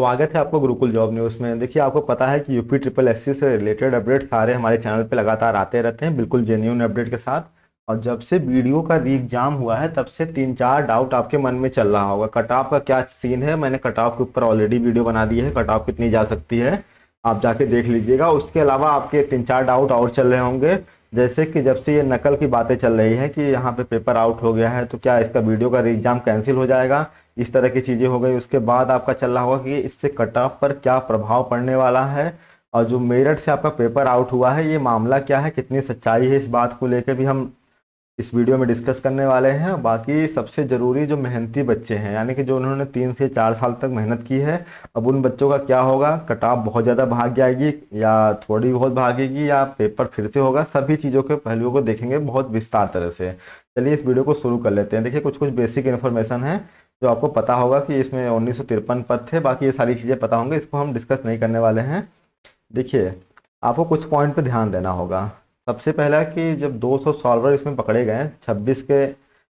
स्वागत है आपको गुरुकुल जॉब न्यूज़ में। देखिए, आपको पता है कि यूपी ट्रिपल एससी से रिलेटेड अपडेट सारे हमारे चैनल पे लगातार आते रहते हैं, बिल्कुल जेन्यून अपडेट के साथ। और जब से वीडियो का री एग्जाम हुआ है तब से तीन चार डाउट आपके मन में चल रहा होगा। कट ऑफ का क्या सीन है, मैंने कट ऑफ के ऊपर ऑलरेडी वीडियो बना दी है, कट ऑफ कितनी जा सकती है आप जाके देख लीजिएगा। उसके अलावा आपके तीन चार डाउट और चल रहे होंगे, जैसे कि जब से ये नकल की बातें चल रही है कि यहाँ पे पेपर आउट हो गया है तो क्या इसका वीडियो का री एग्जाम कैंसिल हो जाएगा, इस तरह की चीज़ें हो गई। उसके बाद आपका चल रहा होगा कि इससे कट ऑफ पर क्या प्रभाव पड़ने वाला है, और जो मेरठ से आपका पेपर आउट हुआ है ये मामला क्या है, कितनी सच्चाई है, इस बात को लेकर भी हम इस वीडियो में डिस्कस करने वाले हैं। बाकी सबसे ज़रूरी जो मेहनती बच्चे हैं, यानी कि जो उन्होंने 3 से 4 साल तक मेहनत की है, अब उन बच्चों का क्या होगा, कट ऑफ बहुत ज़्यादा भाग जाएगी या थोड़ी बहुत भागेगी या पेपर फिर से होगा, सभी चीज़ों के पहलुओं को देखेंगे बहुत विस्तार तरह से। चलिए इस वीडियो को शुरू कर लेते हैं। देखिए, कुछ कुछ बेसिक इन्फॉर्मेशन है जो आपको पता होगा कि इसमें 1953 पद थे, बाकी ये सारी चीज़ें पता होंगे, इसको हम डिस्कस नहीं करने वाले हैं। देखिए, आपको कुछ पॉइंट पे ध्यान देना होगा। सबसे पहला कि जब 200 सॉल्वर इसमें पकड़े गए 26 के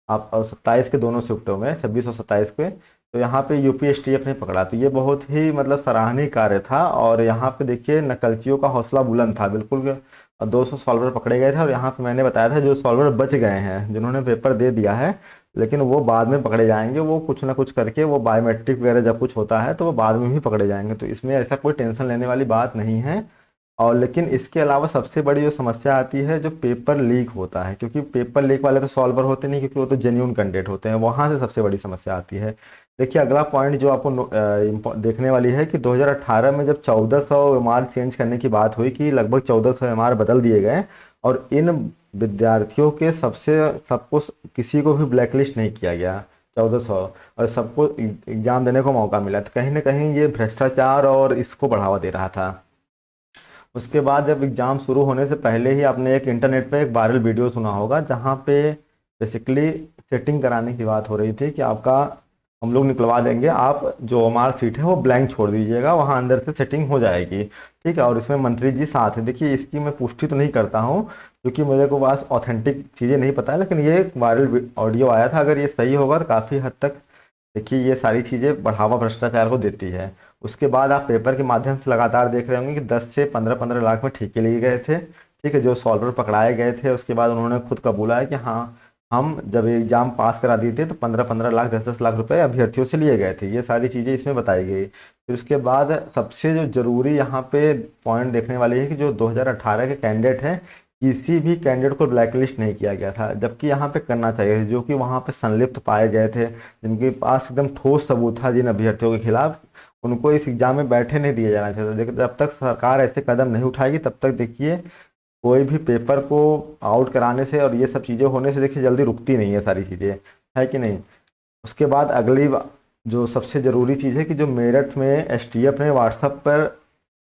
आप और 27 के दोनों शिफ्टों में, 26 और 27 के, तो यहाँ पे यूपी एसटीएफ ने पकड़ा, तो ये बहुत ही मतलब सराहनीय कार्य था। और यहाँ पे देखिए नकलचियों का हौसला बुलंद था बिल्कुल। 200 सॉल्वर पकड़े गए थे और यहाँ पे मैंने बताया था जो सॉल्वर बच गए हैं, जिन्होंने पेपर दे दिया है लेकिन वो बाद में पकड़े जाएंगे, वो कुछ ना कुछ करके, वो बायोमेट्रिक वगैरह जब कुछ होता है तो वो बाद में भी पकड़े जाएंगे, तो इसमें ऐसा कोई टेंशन लेने वाली बात नहीं है। और लेकिन इसके अलावा सबसे बड़ी जो समस्या आती है जो पेपर लीक होता है, क्योंकि पेपर लीक वाले तो सॉल्वर होते नहीं, क्योंकि वो तो जेन्यून कैंडिडेट होते हैं, वहाँ से सबसे बड़ी समस्या आती है। देखिए, अगला पॉइंट जो आपको देखने वाली है कि 2018 में जब 1400 एमआर चेंज करने की बात हुई कि लगभग 1400 एमआर बदल दिए गए, और इन विद्यार्थियों के सबको किसी को भी ब्लैकलिस्ट नहीं किया गया, 1400, और सबको एग्जाम देने को मौका मिला, तो कहीं ना कहीं ये भ्रष्टाचार और इसको बढ़ावा दे रहा था। उसके बाद जब एग्ज़ाम शुरू होने से पहले ही आपने एक इंटरनेट पे एक वायरल वीडियो सुना होगा, जहाँ पे बेसिकली सेटिंग कराने की बात हो रही थी कि आपका हम लोग निकलवा देंगे, आप जो हमारा सीट है वो ब्लैंक छोड़ दीजिएगा, वहाँ अंदर से सेटिंग हो जाएगी। ठीक है, और इसमें मंत्री जी साथ हैं। देखिए, इसकी मैं पुष्टि तो नहीं करता हूँ क्योंकि मुझे को पास ऑथेंटिक चीज़ें नहीं पता है, लेकिन ये एक वायरल ऑडियो आया था। अगर ये सही होगा तो काफ़ी हद तक देखिए ये सारी चीज़ें बढ़ावा भ्रष्टाचार को देती है। उसके बाद आप पेपर के माध्यम से लगातार देख रहे होंगे कि 10 से 15-15 लाख में ठेके लिए गए थे। ठीक है, जो सॉल्वर पकड़ाए गए थे उसके बाद उन्होंने खुद कबूला है कि हाँ, हम जब एग्ज़ाम पास करा दिए थे तो 15-15 लाख 10-10 लाख रुपए अभ्यर्थियों से लिए गए थे। ये सारी चीज़ें इसमें बताई गई। फिर उसके बाद सबसे जो ज़रूरी यहाँ पे पॉइंट देखने वाली है कि जो 2018 के कैंडिडेट हैं, किसी भी कैंडिडेट को ब्लैकलिस्ट नहीं किया गया था, जबकि यहाँ पे करना चाहिए, जो कि वहाँ पे संलिप्त पाए गए थे, जिनके पास एकदम ठोस सबूत था जिन अभ्यर्थियों के खिलाफ, उनको इस एग्जाम में बैठे नहीं दिया जाना चाहिए। लेकिन जब तक सरकार ऐसे कदम नहीं उठाएगी तब तक देखिए कोई भी पेपर को आउट कराने से और ये सब चीज़ें होने से देखिए जल्दी रुकती नहीं है सारी चीज़ें, है कि नहीं। उसके बाद जो सबसे ज़रूरी चीज़ है कि जो मेरठ में एसटीएफ ने व्हाट्सएप पर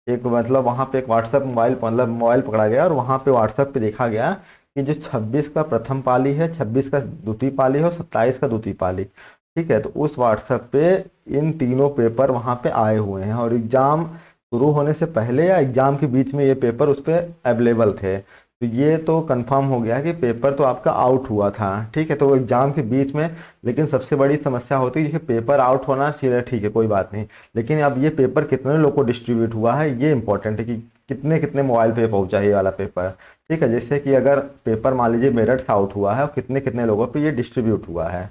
एक मतलब वहाँ पे एक व्हाट्सएप मोबाइल मतलब मोबाइल पकड़ा गया और वहाँ पे व्हाट्सएप पे देखा गया कि जो 26 का प्रथम पाली है, 26 का द्वितीय पाली है और 27 का द्वितीय पाली, ठीक है, तो उस व्हाट्सएप पे इन तीनों पेपर वहाँ पे आए हुए हैं और एग्ज़ाम शुरू होने से पहले या एग्ज़ाम के बीच में ये पेपर उस पर अवेलेबल थे। तो ये तो कंफर्म हो गया कि पेपर तो आपका आउट हुआ था। ठीक है, तो एग्ज़ाम के बीच में, लेकिन सबसे बड़ी समस्या होती है कि पेपर आउट होना चाहिए, ठीक है कोई बात नहीं, लेकिन अब ये पेपर कितने लोग को डिस्ट्रीब्यूट हुआ है ये इंपॉर्टेंट है कि कितने कितने मोबाइल पे पहुंचा है ये वाला पेपर। ठीक है, जैसे कि अगर पेपर मान लीजिए मेरठ से आउट हुआ है और कितने कितने लोगों पे ये डिस्ट्रीब्यूट हुआ है,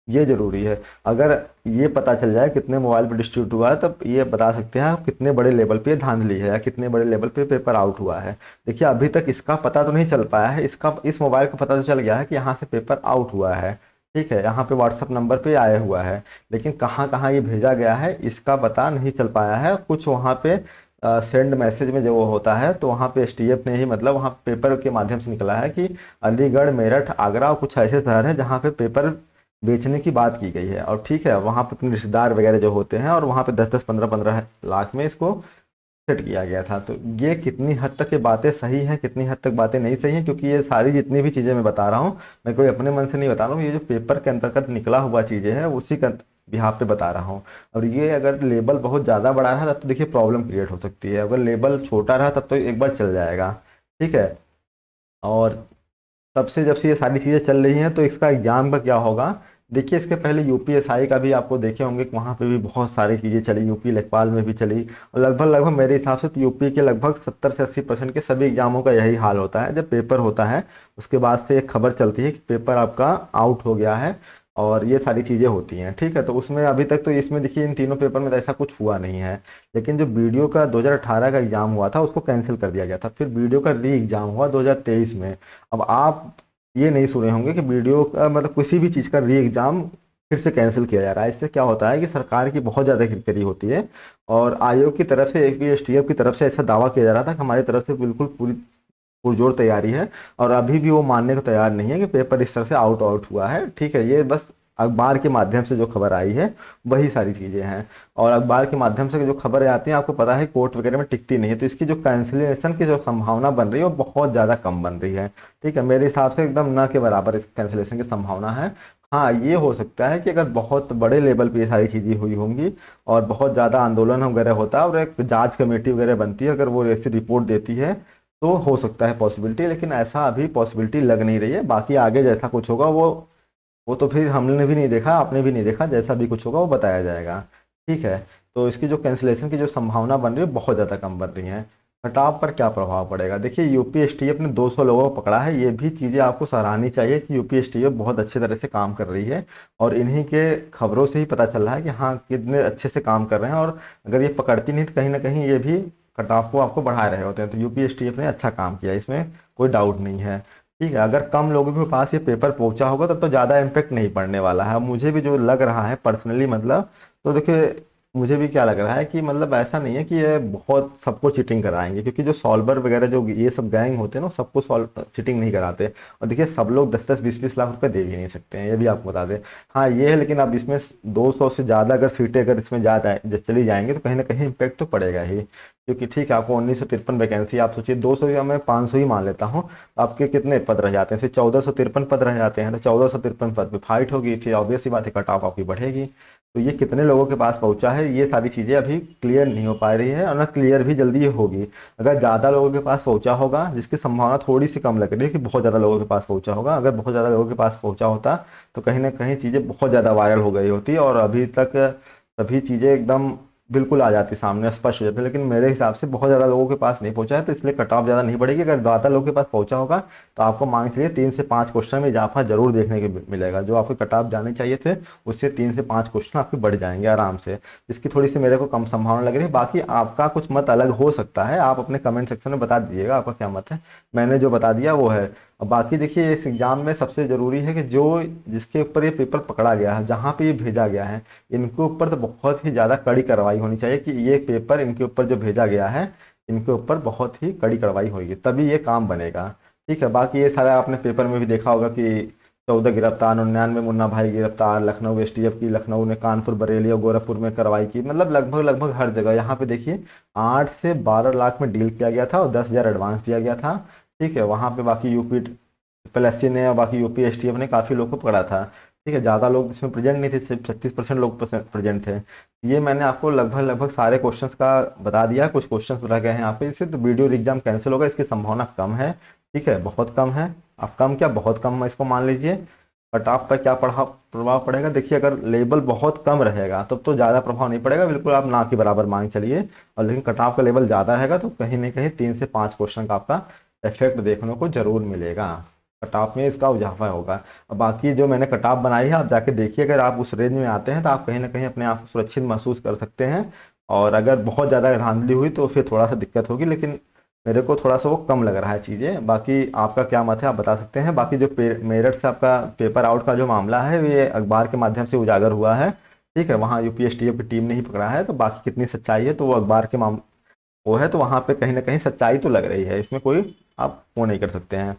ये जरूरी है। अगर ये पता चल जाए कितने मोबाइल पे डिस्ट्रीब्यूट हुआ है तब ये बता सकते हैं आप कितने बड़े लेवल पे धांधली है या कितने बड़े लेवल पे पेपर आउट हुआ है। देखिए, अभी तक इसका पता तो नहीं चल पाया है, इसका इस मोबाइल का पता तो चल गया है कि यहाँ से पेपर आउट हुआ है। ठीक है, यहाँ पे व्हाट्सअप नंबर पे आया हुआ है, लेकिन कहाँ कहाँ ये भेजा गया है इसका पता नहीं चल पाया है। कुछ वहाँ पे सेंड मैसेज में जो वो होता है तो वहाँ पे एसटीएफ ने ही मतलब वहाँ पेपर के माध्यम से निकला है कि अलीगढ़, मेरठ, आगरा और कुछ ऐसे शहर हैं जहाँ पे पेपर बेचने की बात की गई है। और ठीक है, वहाँ पे अपने रिश्तेदार वगैरह जो होते हैं और वहाँ पे 10-10, 15-15 लाख में इसको सेट किया गया था। तो ये कितनी हद तक ये बातें सही हैं, कितनी हद तक बातें नहीं सही हैं, क्योंकि ये सारी जितनी भी चीज़ें मैं बता रहा हूँ मैं कोई अपने मन से नहीं बता रहा हूँ, ये जो पेपर के अंतर्गत निकला हुआ चीज़ें हैं उसी का बिहाफ पे बता रहा हूँ। और ये अगर लेबल बहुत ज़्यादा बड़ा रहा तब तो देखिए प्रॉब्लम क्रिएट हो सकती है, अगर लेबल छोटा रहा तब तो एक बार चल जाएगा। ठीक है, और तब से जब से ये सारी चीज़ें चल रही हैं तो इसका एग्ज़ाम का क्या होगा, देखिए इसके पहले यूपीएसआई का भी आपको देखे होंगे कि वहाँ पे भी बहुत सारी चीज़ें चली, यूपी लेखपाल में भी चली। और लगभग लगभग मेरे हिसाब से तो यूपी के लगभग 70 से 80% के सभी एग्जामों का यही हाल होता है। जब पेपर होता है उसके बाद से एक खबर चलती है कि पेपर आपका आउट हो गया है, और ये सारी चीज़ें होती हैं। ठीक है, तो उसमें अभी तक तो इसमें देखिए इन तीनों पेपर में तो ऐसा कुछ हुआ नहीं है। लेकिन जो वीडियो का 2018 का एग्ज़ाम हुआ था उसको कैंसिल कर दिया गया था, फिर वीडियो का री एग्ज़ाम हुआ 2023 में। अब आप ये नहीं सुने होंगे कि वीडियो का मतलब किसी भी चीज़ का री एग्ज़ाम फिर से कैंसिल किया जा रहा है। इससे क्या होता है कि सरकार की बहुत ज़्यादा किरकिरी होती है, और आयोग की तरफ से एपीएसटीएफ की तरफ से ऐसा दावा किया जा रहा था कि हमारी तरफ से बिल्कुल पूरी पुरजोर तैयारी है, और अभी भी वो मानने को तैयार नहीं है कि पेपर इस तरह से आउट आउट हुआ है। ठीक है, ये बस अखबार के माध्यम से जो खबर आई है वही सारी चीज़ें हैं, और अखबार के माध्यम से जो खबरें आती हैं आपको पता है कोर्ट वगैरह में टिकती नहीं है, तो इसकी जो कैंसिलेशन की जो संभावना बन रही है वो बहुत ज़्यादा कम बन रही है। ठीक है, मेरे हिसाब से एकदम न के बराबर इस कैंसिलेशन की संभावना है। हाँ, ये हो सकता है कि अगर बहुत बड़े लेवल पे ये सारी चीज़ें हुई होंगी और बहुत ज़्यादा आंदोलन वगैरह होता है और एक जांच कमेटी वगैरह बनती है, अगर वो ऐसी रिपोर्ट देती है तो हो सकता है पॉसिबिलिटी, लेकिन ऐसा अभी पॉसिबिलिटी लग नहीं रही है। बाकी आगे जैसा कुछ होगा वो तो फिर हमने भी नहीं देखा, आपने भी नहीं देखा, जैसा भी कुछ होगा वो बताया जाएगा। ठीक है, तो इसकी जो कैंसिलेशन की जो संभावना बन रही है बहुत ज़्यादा कम बन रही है। कटाव पर क्या प्रभाव पड़ेगा? देखिए यूपी एसटीएफ ने 200 लोगों को पकड़ा है, ये भी चीज़ें आपको सराहनी चाहिए कि यूपी एसटीएफ बहुत अच्छे तरह से काम कर रही है, और इन्हीं के खबरों से ही पता चल रहा है कि हाँ कितने अच्छे से काम कर रहे हैं। और अगर ये पकड़ती नहीं तो कहीं ना कहीं ये भी कटाव को आपको बढ़ा रहे होते हैं। तो यूपी एसटीएफ ने अच्छा काम किया, इसमें कोई डाउट नहीं है। ठीक है, अगर कम लोगों के पास ये पेपर पहुंचा होगा तब तो ज़्यादा इम्पेक्ट नहीं पड़ने वाला है। अब मुझे भी जो लग रहा है पर्सनली मतलब, तो देखिए मुझे भी क्या लग रहा है कि मतलब ऐसा नहीं है कि ये बहुत सबको चीटिंग कराएंगे, क्योंकि जो सॉल्वर वगैरह जो ये सब गैंग होते हैं ना सबको सॉल्व चीटिंग नहीं कराते। और देखिए सब लोग 10-10 20-20 लाख रुपए दे भी नहीं सकते हैं, ये भी आपको बता दें। हाँ ये है, लेकिन अब इसमें 200 से ज़्यादा अगर सीटें अगर इसमें ज़्यादा चली जाएंगी तो कहीं ना कहीं इम्पेक्ट तो पड़ेगा ही। क्योंकि ठीक है आपको 1953 वैकेंसी, आप सोचिए 200 या मैं 500 ही मान लेता हूँ, तो आपके कितने पद रह जाते हैं? फिर 1453 पद रह जाते हैं, तो 1453 पद पे फाइट होगी, फिर ऑब्वियस सी बात है कट ऑफ आपकी बढ़ेगी। तो ये कितने लोगों के पास पहुंचा है ये सारी चीज़ें अभी क्लियर नहीं हो पा रही है, और ना क्लियर भी जल्दी होगी। अगर ज़्यादा लोगों के पास पहुंचा होगा, जिसकी संभावना थोड़ी सी कम लग रही है कि बहुत ज़्यादा लोगों के पास पहुंचा होगा, अगर बहुत ज़्यादा लोगों के पास पहुंचा होता तो कहीं ना कहीं चीज़ें बहुत ज़्यादा वायरल हो गई होती, और अभी तक सभी चीज़ें एकदम बिल्कुल आ जाती सामने, स्पष्ट हो जाती। लेकिन मेरे हिसाब से बहुत ज़्यादा लोगों के पास नहीं पहुंचा है, तो इसलिए कट ऑफ ज़्यादा नहीं बढ़ेगी। अगर ज़्यादा लोगों के पास पहुंचा होगा तो आपको मान के चलिए 3 से 5 क्वेश्चन में इजाफा जरूर देखने को मिलेगा। जो आपके कट ऑफ जाने चाहिए थे उससे 3 से 5 क्वेश्चन आपके बढ़ जाएंगे आराम से। इसकी थोड़ी सी मेरे को कम संभावना लग रही है। बाकी आपका कुछ मत अलग हो सकता है, आप अपने कमेंट सेक्शन में बता दीजिएगा आपका क्या मत है। मैंने जो बता दिया वो है। और बाकी देखिए इस एग्ज़ाम में सबसे ज़रूरी है कि जो जिसके ऊपर ये पेपर पकड़ा गया है, जहाँ पे ये भेजा गया है, इनके ऊपर तो बहुत ही ज़्यादा कड़ी कार्रवाई होनी चाहिए कि ये पेपर इनके ऊपर जो भेजा गया है इनके ऊपर बहुत ही कड़ी कार्रवाई होगी, तभी ये काम बनेगा। ठीक है, बाकी ये सारा आपने पेपर में भी देखा होगा कि 14 गिरफ्तार, 99 मुन्ना भाई गिरफ्तार, लखनऊ एसटीएफ की, लखनऊ ने कानपुर, बरेली और गोरखपुर में कार्रवाई की, मतलब लगभग लगभग हर जगह। यहाँ पे देखिए 8 से 12 लाख में डील किया गया था और 10,000 एडवांस दिया गया था। ठीक है, वहाँ पे बाकी यूपी ट्रिपल एससी ने और बाकी यूपी एसटीएफ ने काफ़ी लोग को पकड़ा था। ठीक है, ज़्यादा लोग इसमें प्रेजेंट नहीं थे, सिर्फ 36% लोग प्रेजेंट थे। ये मैंने आपको लगभग लगभग सारे क्वेश्चंस का बता दिया, कुछ क्वेश्चंस रह गए हैं यहाँ पे, इससे तो वीडियो एग्जाम कैंसिल होगा इसकी संभावना कम है। ठीक है, बहुत कम है। अब कम क्या, बहुत कम इसको मान लीजिए। कट ऑफ पर क्या प्रभाव पड़ेगा? देखिए अगर लेवल बहुत कम रहेगा तब तो ज़्यादा प्रभाव नहीं पड़ेगा, बिल्कुल आप ना के बराबर मान चलिए। और लेकिन कट ऑफ का लेवल ज़्यादा रहेगा तो कहीं ना कहीं 3 से 5 क्वेश्चन का आपका इफेक्ट देखने को जरूर मिलेगा, कटाप में इसका इजाफा होगा। अब बाकी जो मैंने कटाप बनाई है आप जाके देखिए, अगर आप उस रेंज में आते हैं तो आप कहीं ना कहीं अपने आप को सुरक्षित महसूस कर सकते हैं। और अगर बहुत ज़्यादा धांधली हुई तो फिर थोड़ा सा दिक्कत होगी, लेकिन मेरे को थोड़ा सा वो कम लग रहा है चीज़ें। बाकी आपका क्या मत है आप बता सकते हैं। बाकी जो मेरठ से आपका पेपर आउट का जो मामला है ये अखबार के माध्यम से उजागर हुआ है। ठीक है, वहाँ यूपीएसटीएफ की टीम ने ही पकड़ा है, तो बाकी कितनी सच्चाई है तो वो अखबार के वो है, तो वहाँ पे कहीं ना कहीं सच्चाई तो लग रही है, इसमें कोई आप वो नहीं कर सकते हैं।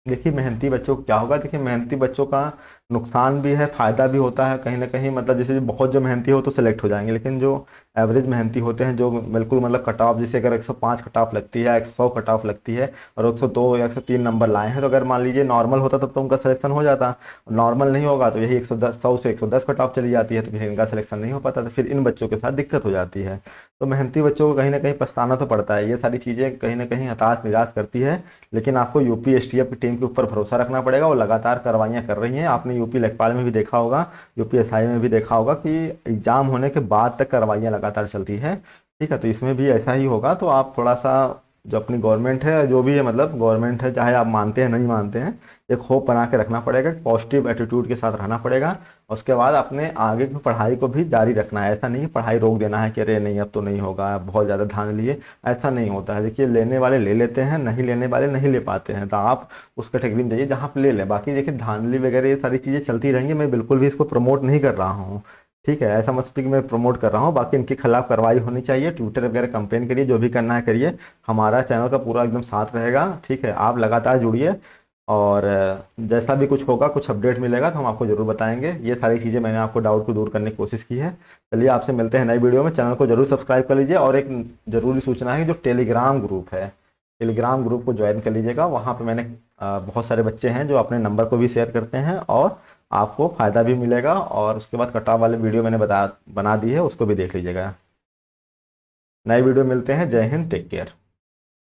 देखिए मेहनती बच्चों को क्या होगा, देखिए मेहनती बच्चों का नुकसान भी है फायदा भी होता है कहीं ना कहीं। मतलब जैसे जो बहुत जो मेहनती हो तो सिलेक्ट हो जाएंगे, लेकिन जो एवरेज मेहनती होते हैं जो बिल्कुल मतलब कट ऑफ, जैसे अगर 105 कट ऑफ लगती है, 100 कट ऑफ लगती है और 102 या 103 नंबर लाए हैं, तो अगर मान लीजिए नॉर्मल होता तब तो उनका सिलेक्शन हो जाता। नॉर्मल नहीं होगा तो यही 110, 100 से 110 कट ऑफ चली जाती है, तो फिर इनका सिलेक्शन नहीं हो पाता, तो फिर इन बच्चों के साथ दिक्कत हो जाती है। तो मेहनती बच्चों को कहीं ना कहीं पछताना तो पड़ता है, ये सारी चीज़ें कहीं ना कहीं हताश निराश करती है। लेकिन आपको यूपी एसटीएफ की टीम के ऊपर भरोसा रखना पड़ेगा, वो लगातार कार्रवाइयाँ कर रही हैं। आपने यूपी लेखपाल में भी देखा होगा, यूपीएसआई में भी देखा होगा कि एग्जाम होने के बाद तक कार्रवाइयाँ लगातार चलती है। ठीक है, तो इसमें भी ऐसा ही होगा। तो आप थोड़ा सा जो अपनी गवर्नमेंट है, जो भी है, मतलब गवर्नमेंट है, चाहे आप मानते हैं नहीं मानते हैं, एक होप बना के रखना पड़ेगा, पॉजिटिव एटीट्यूड के साथ रहना पड़ेगा। उसके बाद अपने आगे की पढ़ाई को भी जारी रखना है। ऐसा नहीं है पढ़ाई रोक देना है कि अरे नहीं अब तो नहीं होगा, बहुत ज़्यादा ध्यान लिए, ऐसा नहीं होता है। देखिए, लेने वाले ले लेते हैं, नहीं लेने वाले नहीं ले पाते हैं। तो आप उस कैटेगरी में जाइए जहाँ पे ले लें। बाकी देखिए, धांधली वगैरह ये सारी चीज़ें चलती रहेंगी, मैं बिल्कुल भी इसको प्रमोट नहीं कर रहा हूँ। ठीक है, ऐसा मत कि मैं प्रमोट कर रहा हूँ। बाकी इनके खिलाफ कार्रवाई होनी चाहिए, ट्विटर वगैरह कंपेन करिए, जो भी करना है करिए। हमारा चैनल का पूरा एकदम साथ रहेगा। ठीक है, आप लगातार जुड़िए, और जैसा भी कुछ होगा, कुछ अपडेट मिलेगा तो हम आपको ज़रूर बताएंगे। ये सारी चीज़ें मैंने आपको डाउट को दूर करने की कोशिश की है। चलिए, आपसे मिलते हैं नई वीडियो में। चैनल को जरूर सब्सक्राइब कर लीजिए, और एक ज़रूरी सूचना है, जो टेलीग्राम ग्रुप है, टेलीग्राम ग्रुप को ज्वाइन कर लीजिएगा। वहाँ पे मैंने बहुत सारे बच्चे हैं जो अपने नंबर को भी शेयर करते हैं, और आपको फ़ायदा भी मिलेगा। और उसके बाद कटाव वाले वीडियो मैंने बना दी है, उसको भी देख लीजिएगा। नई वीडियो मिलते हैं। जय हिंद, टेक केयर।